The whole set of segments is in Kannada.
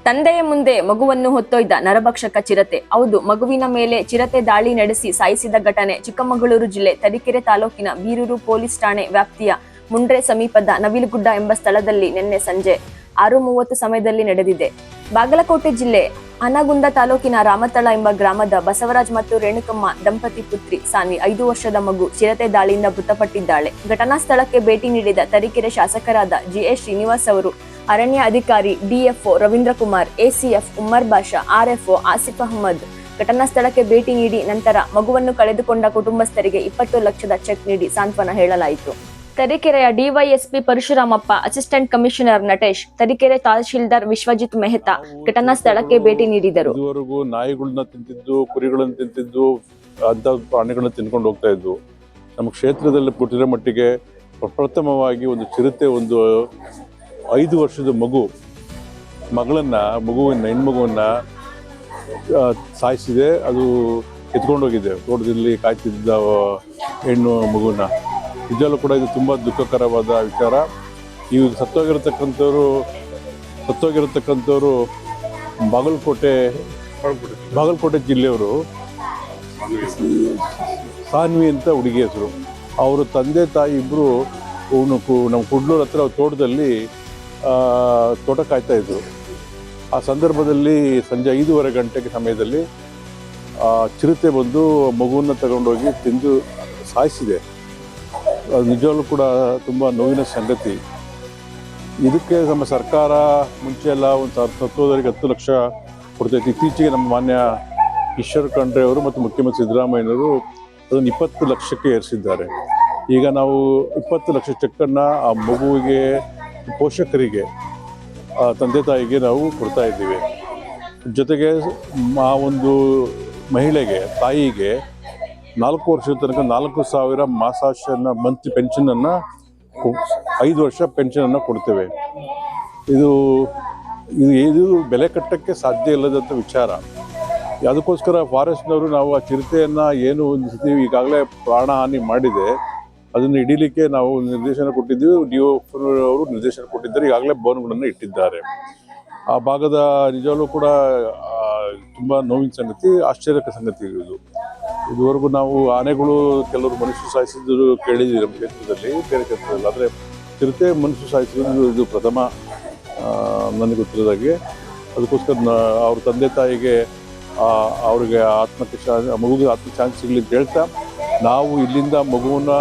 ತಂದೆಯ ಮುಂದೆ ಮಗುವನ್ನು ಹೊತ್ತೊಯ್ದ ನರಭಕ್ಷಕ ಚಿರತೆ. ಹೌದು, ಮಗುವಿನ ಮೇಲೆ ಚಿರತೆ ದಾಳಿ ನಡೆಸಿ ಸಾಯಿಸಿದ ಘಟನೆ ಚಿಕ್ಕಮಗಳೂರು ಜಿಲ್ಲೆ ತರೀಕೆರೆ ತಾಲೂಕಿನ ಬೀರೂರು ಪೊಲೀಸ್ ಠಾಣೆ ವ್ಯಾಪ್ತಿಯ ಮುಂಡ್ರೆ ಸಮೀಪದ ನವಿಲುಗುಡ್ಡ ಎಂಬ ಸ್ಥಳದಲ್ಲಿ ನಿನ್ನೆ ಸಂಜೆ 6:30 ಸಮಯದಲ್ಲಿ ನಡೆದಿದೆ. ಬಾಗಲಕೋಟೆ ಜಿಲ್ಲೆ ಅನಗುಂದ ತಾಲೂಕಿನ ರಾಮತಳ ಎಂಬ ಗ್ರಾಮದ ಬಸವರಾಜ್ ಮತ್ತು ರೇಣುಕಮ್ಮ ದಂಪತಿ ಪುತ್ರಿ ಸಾನ್ವಿ 5 ವರ್ಷದ ಮಗು ಚಿರತೆ ದಾಳಿಯಿಂದ ಮೃತಪಟ್ಟಿದ್ದಾಳೆ. ಘಟನಾ ಸ್ಥಳಕ್ಕೆ ಭೇಟಿ ನೀಡಿದ ತರೀಕೆರೆ ಶಾಸಕರಾದ ಜಿಎಸ್ ಶ್ರೀನಿವಾಸ್ ಅವರು, ಅರಣ್ಯ ಅಧಿಕಾರಿ DFO Ravindra Kumar, ACF Ummar Basha, RFO Asif Ahmed ಘಟನಾ ಸ್ಥಳಕ್ಕೆ ಭೇಟಿ ನೀಡಿ ನಂತರ ಮಗುವನ್ನು ಕಳೆದುಕೊಂಡ ಕುಟುಂಬಸ್ಥರಿಗೆ 20 ಲಕ್ಷದ ಚೆಕ್ ನೀಡಿ ಸಾಂತ್ವನ ಹೇಳಲಾಯಿತು. ತರೀಕೆರೆಯ DYSP Parashuramappa, assistant commissioner Natesh, Tarikere tahsildar Vishwajit Mehta ಘಟನಾ ಸ್ಥಳಕ್ಕೆ ಭೇಟಿ ನೀಡಿದರು. ಇದುವರೆಗೂ ನಾಯಿಗಳನ್ನ ತಿಂತಿದ್ದು, ಕುರಿಗಳನ್ನ ತಿಂತಿದ್ದು, ಅಂತ ಪ್ರಾಣಿಗಳನ್ನ ತಿನ್ಕೊಂಡು ಹೋಗ್ತಾ ಇದ್ವು. ನಮ್ಮ ಕ್ಷೇತ್ರದಲ್ಲಿ ಪುಟ್ಟಿರೋ ಮಟ್ಟಿಗೆ ಪ್ರಪ್ರಥಮವಾಗಿ ಒಂದು ಚಿರತೆ ಒಂದು 5 ವರ್ಷದ ಹೆಣ್ಮಗುವನ್ನ ಸಾಯಿಸಿದೆ. ಅದು ಎತ್ಕೊಂಡೋಗಿದೆ ತೋಟದಲ್ಲಿ ಕಾಯ್ತಿದ್ದ ಹೆಣ್ಣು ಮಗುವನ್ನ. ನಿಜಲ್ಲೂ ಕೂಡ ಇದು ತುಂಬ ದುಃಖಕರವಾದ ವಿಚಾರ. ಈಗ ಸತ್ತೋಗಿರತಕ್ಕಂಥವ್ರು ಬಾಗಲಕೋಟೆ ಜಿಲ್ಲೆಯವರು. ಸಾನ್ವಿ ಅಂತ ಹುಡುಗಿ ಹೆಸರು. ಅವರು ತಂದೆ ತಾಯಿ ಇಬ್ಬರು ನಮ್ಮ ಕುಡ್ಲೂರು ಹತ್ರ ತೋಟದಲ್ಲಿ ತೋಟ ಕಾಯ್ತಾ ಇದ್ರು. ಆ ಸಂದರ್ಭದಲ್ಲಿ ಸಂಜೆ 5:15 ಗಂಟೆಗೆ ಸಮಯದಲ್ಲಿ ಚಿರತೆ ಬಂದು ಮಗುವನ್ನು ತಗೊಂಡೋಗಿ ತಿಂದು ಸಾಯಿಸಿದೆ. ಅದು ನಿಜವಾಗ್ಲೂ ಕೂಡ ತುಂಬ ನೋವಿನ ಸಂಗತಿ. ಇದಕ್ಕೆ ನಮ್ಮ ಸರ್ಕಾರ ಮುಂಚೆ ಎಲ್ಲ ಒಂದು ಸತ್ತೋದವರಿಗೆ 10 ಲಕ್ಷ ಕೊಡ್ತೈತಿ. ಇತ್ತೀಚೆಗೆ ನಮ್ಮ ಮಾನ್ಯ ಈಶ್ವರ್ ಖಂಡ್ರೆ ಅವರು ಮತ್ತು ಮುಖ್ಯಮಂತ್ರಿ ಸಿದ್ದರಾಮಯ್ಯನವರು ಅದನ್ನು 20 ಲಕ್ಷಕ್ಕೆ ಏರಿಸಿದ್ದಾರೆ. ಈಗ ನಾವು 20 ಲಕ್ಷ ಚೆಕ್ಕನ್ನು ಆ ಮಗುವಿಗೆ, ಪೋಷಕರಿಗೆ, ತಂದೆ ತಾಯಿಗೆ ನಾವು ಕೊಡ್ತಾ ಇದ್ದೀವಿ. ಜೊತೆಗೆ ಆ ಒಂದು ಮಹಿಳೆಗೆ, ತಾಯಿಗೆ 4 ವರ್ಷದ ತನಕ 4,000 ಮಾಸಾಶನ ಮಂತ್ಲಿ ಪೆನ್ಷನನ್ನು 5 ವರ್ಷ ಪೆನ್ಷನನ್ನು ಕೊಡ್ತೇವೆ. ಇದು ಬೆಲೆ ಕಟ್ಟಕ್ಕೆ ಸಾಧ್ಯ ಇಲ್ಲದಂಥ ವಿಚಾರ. ಅದಕ್ಕೋಸ್ಕರ ಫಾರೆಸ್ಟ್ನವರು ನಾವು ಆ ಚಿರತೆಯನ್ನು ಏನು ಹೊಂದಿಸ್ತೀವಿ, ಈಗಾಗಲೇ ಪ್ರಾಣ ಹಾನಿ ಮಾಡಿದೆ, ಅದನ್ನು ಹಿಡೀಲಿಕ್ಕೆ ನಾವು ನಿರ್ದೇಶನ ಕೊಟ್ಟಿದ್ದೀವಿ. ಡಿಒ ಅವರು ನಿರ್ದೇಶನ ಕೊಟ್ಟಿದ್ದಾರೆ. ಈಗಾಗಲೇ ಬೋನ್ಗಳನ್ನು ಇಟ್ಟಿದ್ದಾರೆ. ಆ ಭಾಗದ ನಿಜವೂ ಕೂಡ ತುಂಬ ನೋವಿನ ಸಂಗತಿ, ಆಶ್ಚರ್ಯಕ ಸಂಗತಿ ಇದುವರೆಗೂ ನಾವು ಆನೆಗಳು ಕೆಲವರು ಮನುಷ್ಯ ಸಾಯಿಸಿದ್ರು ಕೇಳಿದ್ದೀವಿ ನಮ್ಮ ಕ್ಷೇತ್ರದಲ್ಲಿ, ಬೇರೆ ಕ್ಷೇತ್ರದಲ್ಲಿ. ಆದರೆ ಚಿರತೆ ಮನುಷ್ಯ ಸಾಯಿಸಿದ್ರು ಇದು ಪ್ರಥಮ ನನಗೆ ಗೊತ್ತಿರೋದಾಗೆ. ಅದಕ್ಕೋಸ್ಕರ ಅವ್ರ ತಂದೆ ತಾಯಿಗೆ ಅವ್ರಿಗೆ ಮಗುವಿಗೆ ಆತ್ಮಶಾಂತಿ ಸಿಗಲಿ ಅಂತ ಹೇಳ್ತಾ, ನಾವು ಇಲ್ಲಿಂದ ಮಗುವನ್ನ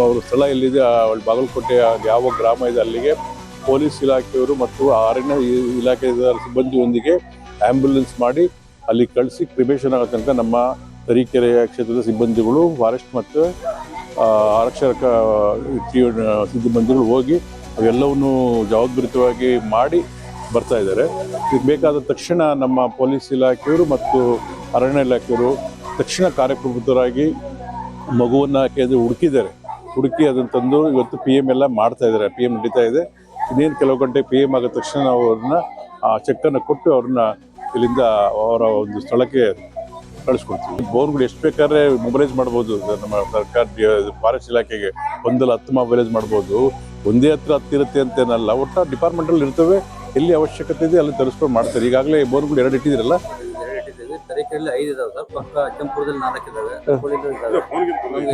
ಅವ್ರ ಸ್ಥಳ ಎಲ್ಲಿದೆ, ಬಾಗಲಕೋಟೆಯ ಯಾವ ಗ್ರಾಮ ಇದೆ ಅಲ್ಲಿಗೆ ಪೊಲೀಸ್ ಇಲಾಖೆಯವರು ಮತ್ತು ಅರಣ್ಯ ಇಲಾಖೆ ಸಿಬ್ಬಂದಿಯೊಂದಿಗೆ ಆ್ಯಂಬುಲೆನ್ಸ್ ಮಾಡಿ ಅಲ್ಲಿ ಕಳಿಸಿ ಕ್ರಿಮೇಷನ್ ಆಗೋ ತನಕ ನಮ್ಮ ತರೀಕೆರೆಯ ಕ್ಷೇತ್ರದ ಸಿಬ್ಬಂದಿಗಳು, ಫಾರೆಸ್ಟ್ ಮತ್ತು ಆರಕ್ಷಕ ಸಿಬ್ಬಂದಿಗಳು ಹೋಗಿ ಅವೆಲ್ಲವನ್ನು ಜವಾಬ್ದಾರಿತವಾಗಿ ಮಾಡಿ ಬರ್ತಾ ಇದ್ದಾರೆ. ಇದಕ್ಕೆ ಬೇಕಾದ ತಕ್ಷಣ ನಮ್ಮ ಪೊಲೀಸ್ ಇಲಾಖೆಯವರು ಮತ್ತು ಅರಣ್ಯ ಇಲಾಖೆಯವರು ತಕ್ಷಣ ಕಾರ್ಯಪ್ರವೃತ್ತರಾಗಿ ಮಗುವನ್ನು ಹುಡುಕಿ ಅದನ್ನು ತಂದು ಇವತ್ತು PM ಎಲ್ಲ ಮಾಡ್ತಾ ಇದ್ದಾರೆ. PM ನಡೀತಾ ಇದೆ. ಇನ್ನೇನು ಕೆಲವು ಗಂಟೆ PM ಆಗಿದ ತಕ್ಷಣ ನಾವು ಅವ್ರನ್ನ ಆ ಚೆಕ್ಕನ್ನು ಕೊಟ್ಟು ಅವ್ರನ್ನ ಇಲ್ಲಿಂದ ಅವರ ಒಂದು ಸ್ಥಳಕ್ಕೆ ಕಳಿಸ್ಕೊಡ್ತೀವಿ. ಬೋನ್ಗಳು ಎಷ್ಟು ಬೇಕಾದ್ರೆ ಮೊಬೈಲೈಸ್ ಮಾಡ್ಬೋದು. ನಮ್ಮ ಸರ್ಕಾರ ಫಾರೆಸ್ಟ್ ಇಲಾಖೆಗೆ 10 ಮೊಬೈಲೈಸ್ ಮಾಡ್ಬೋದು. ಒಂದೇ ಹತ್ರ ಇರುತ್ತೆ ಅಂತೇನಲ್ಲ, ಒಟ್ಟು ಡಿಪಾರ್ಟ್ಮೆಂಟಲ್ಲಿ ಇರ್ತವೆ. ಎಲ್ಲಿ ಅವಶ್ಯಕತೆ ಇದೆ ಅಲ್ಲಿ ತರಿಸ್ಕೊಂಡು ಮಾಡ್ತಾರೆ. ಈಗಾಗಲೇ ಬೋನ್ಗಳು 2 ಇಟ್ಟಿದ್ದೀರಲ್ಲ?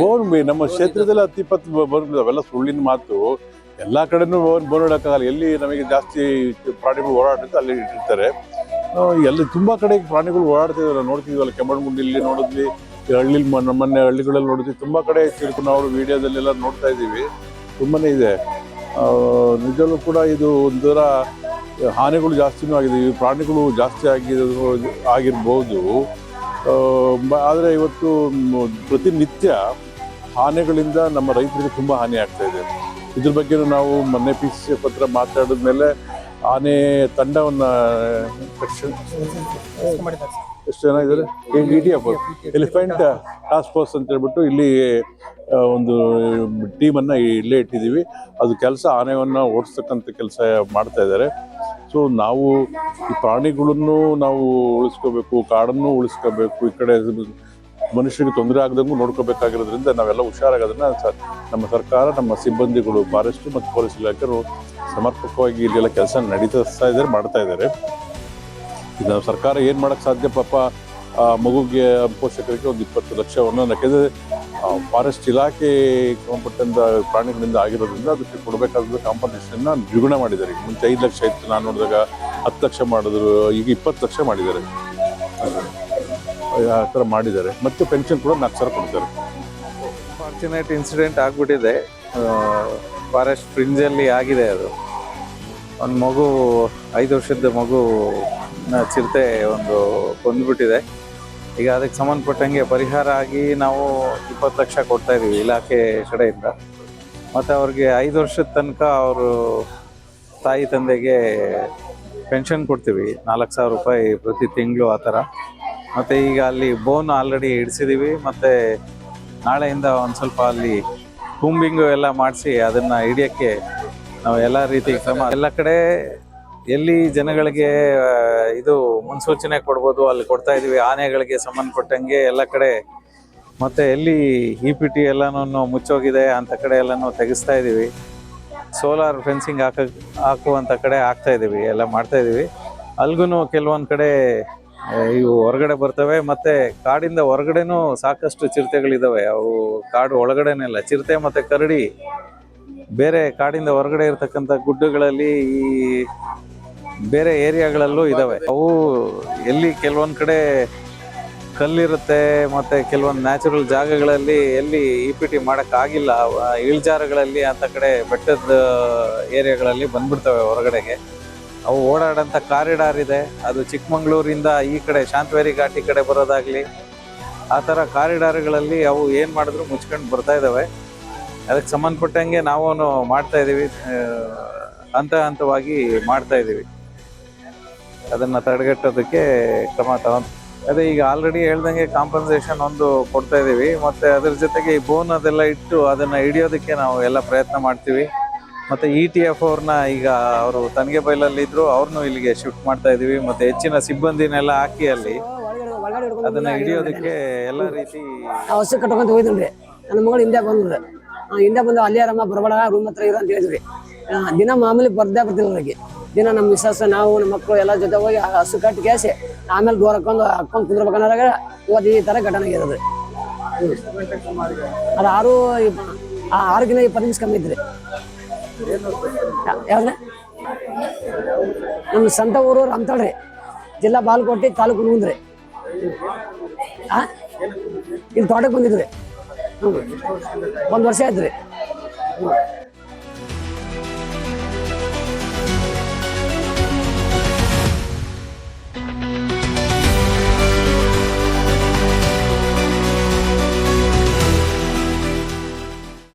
ಬೋನ್ ನಮ್ಮ ಕ್ಷೇತ್ರದಲ್ಲಿ 10-20 ಬೋನ್ಗಳು ಅವೆಲ್ಲ ಸುಳ್ಳಿನ ಮಾತು. ಎಲ್ಲ ಕಡೆನೂ ಬೋನ್ ಇಡೋಕ್ಕಾಗಲ್ಲ. ಎಲ್ಲಿ ನಮಗೆ ಜಾಸ್ತಿ ಪ್ರಾಣಿಗಳು ಓಡಾಡುತ್ತೆ ಅಲ್ಲಿ ಇಟ್ಟಿರ್ತಾರೆ. ಎಲ್ಲಿ ತುಂಬ ಕಡೆ ಪ್ರಾಣಿಗಳು ಓಡಾಡ್ತಿದ್ದಾರೆ, ನೋಡ್ತಿದ್ವಲ್ಲ. ಕೆಮ್ಮಣ್ಣಗುಂಡಿಲಿ ನೋಡಿದ್ವಿ, ನಮ್ಮನೆ ಹಳ್ಳಿಗಳಲ್ಲಿ ನೋಡಿದ್ವಿ, ತುಂಬ ಕಡೆ ತಿಳ್ಕೊಂಡು ನಾವು ವಿಡಿಯೋದಲ್ಲೆಲ್ಲ ನೋಡ್ತಾ ಇದ್ದೀವಿ. ತುಂಬಾ ಇದೆ. ನಿಜವೂ ಕೂಡ ಇದು ಒಂಥರ ಹಾನಿಗಳು ಜಾಸ್ತಿನೂ ಆಗಿದೆ. ಈ ಪ್ರಾಣಿಗಳು ಜಾಸ್ತಿ ಆಗಿರ್ಬೋದು. ಆದರೆ ಇವತ್ತು ಪ್ರತಿನಿತ್ಯ ಆನೆಗಳಿಂದ ನಮ್ಮ ರೈತರಿಗೆ ತುಂಬ ಹಾನಿ ಆಗ್ತಾ ಇದೆ. ಇದ್ರ ಬಗ್ಗೆ ನಾವು ಮೊನ್ನೆ PCF ಹತ್ರ ಮಾತಾಡಿದ್ಮೇಲೆ ಆನೆ ತಂಡವನ್ನು ಎಷ್ಟು ಜನ ಇದ್ದಾರೆ, DTF ಎಲಿಫೆಂಟ್ ಟಾಸ್ಕ್ ಫೋರ್ಸ್ ಅಂತ ಹೇಳ್ಬಿಟ್ಟು ಇಲ್ಲಿ ಒಂದು ಟೀಮನ್ನು ಇಲ್ಲೇ ಇಟ್ಟಿದ್ದೀವಿ. ಅದು ಕೆಲಸ ಆನೆಯನ್ನು ಓಡಿಸ್ತಕ್ಕಂಥ ಕೆಲಸ ಮಾಡ್ತಾ ಇದ್ದಾರೆ. ಸೊ ನಾವು ಈ ಪ್ರಾಣಿಗಳನ್ನು ನಾವು ಉಳಿಸ್ಕೋಬೇಕು, ಕಾಡನ್ನು ಉಳಿಸ್ಕೋಬೇಕು. ಈ ಕಡೆ ಮನುಷ್ಯರಿಗೆ ತೊಂದರೆ ಆಗದಂಗೂ ನೋಡ್ಕೋಬೇಕಾಗಿರೋದ್ರಿಂದ ನಾವೆಲ್ಲ ಹುಷಾರಾಗಿ ಅದನ್ನು ನಮ್ಮ ಸರ್ಕಾರ, ನಮ್ಮ ಸಿಬ್ಬಂದಿಗಳು, ಫಾರೆಸ್ಟ್ ಮತ್ತು ಪೊಲೀಸ್ ಇಲಾಖೆಯವರು ಸಮರ್ಪಕವಾಗಿ ಇಲ್ಲೆಲ್ಲ ಕೆಲಸ ನಡೀತಾ ಇದ್ದಾರೆ, ಮಾಡ್ತಾ ಇದ್ದಾರೆ. ಈಗ ನಾವು ಸರ್ಕಾರ ಏನು ಮಾಡೋಕ್ಕೆ ಸಾಧ್ಯ? ಪಾಪ ಆ ಮಗುಗೆ ಪೋಷಕರಿಗೆ ಒಂದು 20 ಲಕ್ಷವನ್ನು, ಯಾಕೆಂದರೆ ಫಾರೆಸ್ಟ್ ಇಲಾಖೆ ಸಂಬಂಧಪಟ್ಟಂಥ ಪ್ರಾಣಿಗಳಿಂದ ಆಗಿರೋದ್ರಿಂದ ಅದಕ್ಕೆ ಕೊಡಬೇಕಾದ ಕಾಂಪನ್ಸೇಷನ್ನ ದ್ವಿಗುಣ ಮಾಡಿದ್ದಾರೆ. ಮುಂಚೆ 5 ಲಕ್ಷ ಇತ್ತು, ನಾನು ನೋಡಿದಾಗ 10 ಲಕ್ಷ ಮಾಡಿದ್ರು, ಈಗ 20 ಲಕ್ಷ ಮಾಡಿದ್ದಾರೆ. ಆ ಥರ ಮಾಡಿದ್ದಾರೆ. ಮತ್ತು ಪೆನ್ಷನ್ ಕೂಡ 4 ಸಾವಿರ ಕೊಡ್ತಾರೆ. ಫಾರ್ಚುನೇಟ್ ಇನ್ಸಿಡೆಂಟ್ ಆಗಿಬಿಟ್ಟಿದೆ, ಫಾರೆಸ್ಟ್ ಫ್ರಿಂಜಲ್ಲಿ ಆಗಿದೆ. ಅದು ಒಂದು ಮಗು, 5 ವರ್ಷದ ಮಗು ಚಿರತೆ ಒಂದು ಕೊಂದ್ಬಿಟ್ಟಿದೆ. ಈಗ ಅದಕ್ಕೆ ಸಂಬಂಧಪಟ್ಟಂಗೆ ಪರಿಹಾರ ಆಗಿ ನಾವು 20 ಲಕ್ಷ ಕೊಡ್ತಾ ಇದ್ದೀವಿ ಇಲಾಖೆ ಕಡೆಯಿಂದ. ಮತ್ತು ಅವ್ರಿಗೆ 5 ವರ್ಷದ ತನಕ ಅವರು ತಾಯಿ ತಂದೆಗೆ ಪೆನ್ಷನ್ ಕೊಡ್ತೀವಿ, 4,000 ರೂಪಾಯಿ ಪ್ರತಿ ತಿಂಗಳು ಆ ಥರ. ಮತ್ತು ಈಗ ಅಲ್ಲಿ ಬೋನ್ ಆಲ್ರೆಡಿ ಇಡಿಸಿದ್ದೀವಿ. ಮತ್ತು ನಾಳೆಯಿಂದ ಒಂದು ಸ್ವಲ್ಪ ಅಲ್ಲಿ ಕೂಂಬಿಂಗು ಎಲ್ಲ ಮಾಡಿಸಿ ಅದನ್ನು ಹಿಡಿಯೋಕ್ಕೆ ನಾವು ಎಲ್ಲ ರೀತಿ ಕ್ರಮ, ಎಲ್ಲ ಕಡೆ ಎಲ್ಲಿ ಜನಗಳಿಗೆ ಇದು ಮುನ್ಸೂಚನೆ ಕೊಡ್ಬೋದು ಅಲ್ಲಿ ಕೊಡ್ತಾ ಇದ್ದೀವಿ. ಆನೆಗಳಿಗೆ ಸಂಬಂಧಪಟ್ಟಂಗೆ ಎಲ್ಲ ಕಡೆ, ಮತ್ತು ಎಲ್ಲಿ EPT ಎಲ್ಲನೂ ಮುಚ್ಚೋಗಿದೆ ಅಂಥ ಕಡೆ ಎಲ್ಲನೂ ತೆಗೆಸ್ತಾ ಇದ್ದೀವಿ. ಸೋಲಾರ್ ಫೆನ್ಸಿಂಗ್ ಹಾಕುವಂಥ ಕಡೆ ಹಾಕ್ತಾ ಇದ್ದೀವಿ, ಎಲ್ಲ ಮಾಡ್ತಾ ಇದ್ದೀವಿ. ಅಲ್ಗೂ ಕೆಲವೊಂದು ಕಡೆ ಇವು ಹೊರಗಡೆ ಬರ್ತವೆ. ಮತ್ತು ಕಾಡಿಂದ ಹೊರಗಡೆನೂ ಸಾಕಷ್ಟು ಚಿರತೆಗಳಿದ್ದಾವೆ. ಅವು ಕಾಡು ಒಳಗಡೆನೆಲ್ಲ ಚಿರತೆ ಮತ್ತು ಕರಡಿ ಬೇರೆ ಕಾಡಿಂದ ಹೊರಗಡೆ ಇರ್ತಕ್ಕಂಥ ಗುಡ್ಡಗಳಲ್ಲಿ, ಈ ಬೇರೆ ಏರಿಯಾಗಳಲ್ಲೂ ಇದ್ದಾವೆ. ಅವು ಎಲ್ಲಿ ಕೆಲವೊಂದು ಕಡೆ ಕಲ್ಲಿರುತ್ತೆ, ಮತ್ತು ಕೆಲವೊಂದು ನ್ಯಾಚುರಲ್ ಜಾಗಗಳಲ್ಲಿ ಎಲ್ಲಿ EPT ಮಾಡೋಕ್ಕಾಗಿಲ್ಲ, ಇಳಿಜಾರುಗಳಲ್ಲಿ ಅಂಥ ಕಡೆ ಬೆಟ್ಟದ ಏರಿಯಾಗಳಲ್ಲಿ ಬಂದ್ಬಿಡ್ತವೆ ಹೊರಗಡೆಗೆ. ಅವು ಓಡಾಡೋಂಥ ಕಾರಿಡಾರ್ ಇದೆ, ಅದು ಚಿಕ್ಕಮಂಗ್ಳೂರಿಂದ ಈ ಕಡೆ ಶಾಂತವೇರಿ ಘಾಟಿ ಕಡೆ ಬರೋದಾಗಲಿ ಆ ಥರ ಕಾರಿಡಾರ್ಗಳಲ್ಲಿ ಅವು ಏನು ಮಾಡಿದ್ರು ಮುಚ್ಕೊಂಡು ಬರ್ತಾ ಇದ್ದಾವೆ. ಅದಕ್ಕೆ ಸಂಬಂಧಪಟ್ಟಂಗೆ ನಾವು ಮಾಡ್ತಾ ಇದ್ದೀವಿ, ಹಂತವಾಗಿ ಮಾಡ್ತಾ ಇದ್ದೀವಿ. ಅದನ್ನು ತಡೆಗಟ್ಟೋದಕ್ಕೆ ಕ್ರಮ ತಗೊಂಡು ಅದೇ ಈಗ ಆಲ್ರೆಡಿ ಹೇಳ್ದಂಗೆ ಕಾಂಪನ್ಸೇಷನ್ ಒಂದು ಕೊಡ್ತಾ ಇದ್ದೀವಿ. ಮತ್ತು ಅದ್ರ ಜೊತೆಗೆ ಈ ಬೋನ್ ಅದೆಲ್ಲ ಇಟ್ಟು ಅದನ್ನು ಹಿಡಿಯೋದಕ್ಕೆ ನಾವು ಎಲ್ಲ ಪ್ರಯತ್ನ ಮಾಡ್ತೀವಿ. ಮತ್ತು ETF ಅವ್ರನ್ನ ಈಗ ಅವರು ತನ್ಗೆಬೈಲಲ್ಲಿದ್ದರು, ಅವ್ರನ್ನೂ ಇಲ್ಲಿಗೆ ಶಿಫ್ಟ್ ಮಾಡ್ತಾ ಇದ್ದೀವಿ. ಮತ್ತು ಹೆಚ್ಚಿನ ಸಿಬ್ಬಂದಿನೆಲ್ಲ ಹಾಕಿ ಅಲ್ಲಿ ಅದನ್ನು ಹಿಡಿಯೋದಕ್ಕೆ ಎಲ್ಲ ರೀತಿ ಹಸು ಕಟ್ಕೊಂತ ಹೋಗಿದ್ರಿ. ನನ್ನ ಮಗಳು ಹಿಂದೆ ಬಂದ್ರೆ ಹಿಂದೆ ಬಂದು ಅಲ್ಲಿಯಾರಮ್ಮ ಬರಬೇಡ, ರೂಮ್ ಹತ್ರ ಇರೋ ಅಂತ ಹೇಳಿದ್ರಿ. ದಿನ ಮಾಮೂಲಿ ಬರ್ತಿಲ್ಲ ನನಗೆ. ದಿನ ನಮ್ಮ ಮಿಸ್ಸಸ್, ನಾವು, ನಮ್ಮ ಮಕ್ಕಳು ಎಲ್ಲ ಜೊತೆ ಹೋಗಿ ಹಸು ಕಟ್ಟಿ ಕೇಸಿ ಆಮೇಲೆ ಡೋರ್ ಹಾಕೊಂಡು ಕುಂದ್ರಬೇಕಂದಾಗ ಇವತ್ತು ಈ ಥರ ಘಟನೆ ಇರೋದು. ಅದು 6 20 ನಿಮಿಷ ಕಮ್ಮಿ ಇದ್ರಿ. ಯಾವ್ದ್ರೆ ನಮ್ಮ ಸ್ವಂತ ಊರು ರಾಮತಾಳ್ರಿ, ಜಿಲ್ಲಾ ಬಾಗಲಕೋಟೆ, ತಾಲೂಕು ಹುಣಗುಂದ್ರಿ. ಇಲ್ಲಿ ತೋಟಕ್ಕೆ ಬಂದಿದ್ರಿ. 1 ವರ್ಷ ಆಯ್ತು ರೀ.